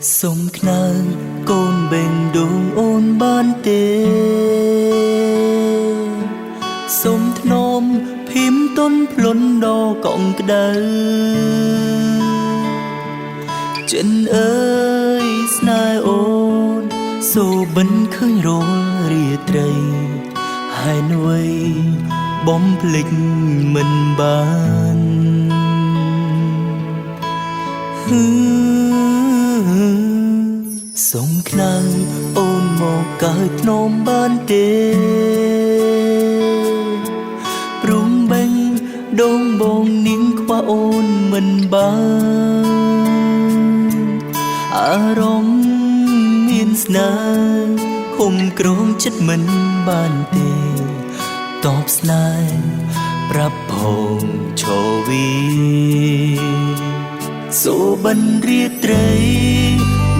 សុំខ្នើកូនបេងដូងអូនបានទេសុំធ្នមភីមទុនភ្លុនដល់កងក្ដៅចិនអើយស្នេហ៍អូនសូបិនឃើញរលរាត្រីហើយនួយបំភ្លេចមិនបានសុំខ្នើអូនមកកើតធ្នមបានទេព្រមបេងដងបងនាងខ្វះអូនមិនបានអារម្មណ៍មានស្នេហ៍ឃុំក្រងចិត្តមិនបានទេតបស្នេហ៍ប្រាប់ផងឈរវីសូបិនរាត្រី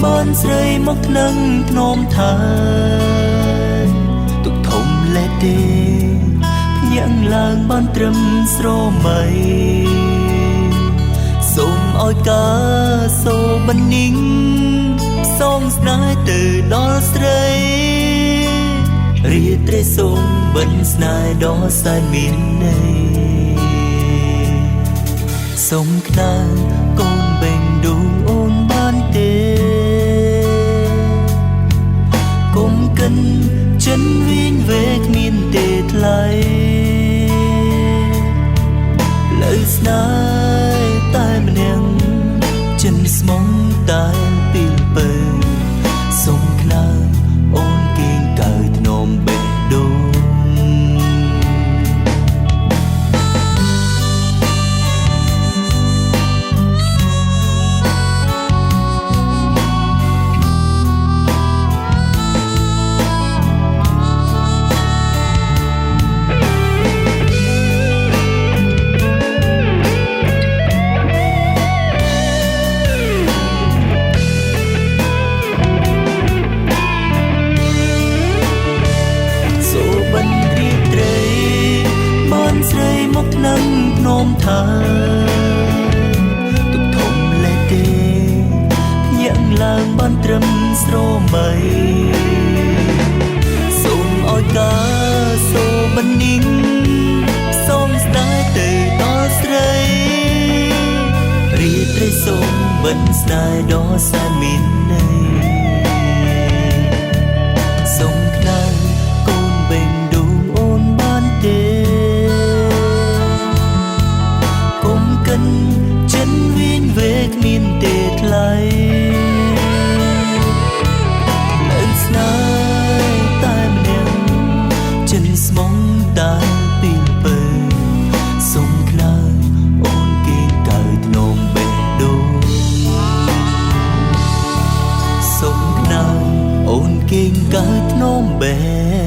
បានស្រីមកនឹងធ្នមថាទុកធំលេទេភ្ញាក់ឡើងបានត្រឹមស្រមៃសូមឲ្យកាសូបិននីងសូមស្នេហ៍ទៅដល់ស្រីរាត្រីសូមបិនស្នេហ៍ដល់សែនមានន័យសូមខ្នើកូនបេងដូងអូនបានទេគុំកិនចិនវិញវេគ្មានទេថ្លៃលើស្នេហ៍តែម្នាក់ចិនស្មុំតែពីលពើសូមខ្នើអូនគេងកើតធ្នមបេះដូងនឹងភ្នំថាទុកធំលេទេភ្ញាក់ឡើងបានត្រឹមស្រមៃសូមឲ្យកាសូបិននីងសូមស្នេហ៍ទៅដល់ស្រីរាត្រីសូមបិនស្នេហ៍ដល់សែនមានន័យសូមខ្នើកូនបេងដូងអូនបានទេចិនវិញវេគ្មានទេថ្លៃលើស្នេហ៍តែម្នាក់ចិនស្មុំតែពីលពើសូមខ្នើអូនគេងកើតធ្នមបេះដូងសូមខ្នើអូនគេងកើតធ្នមបេះ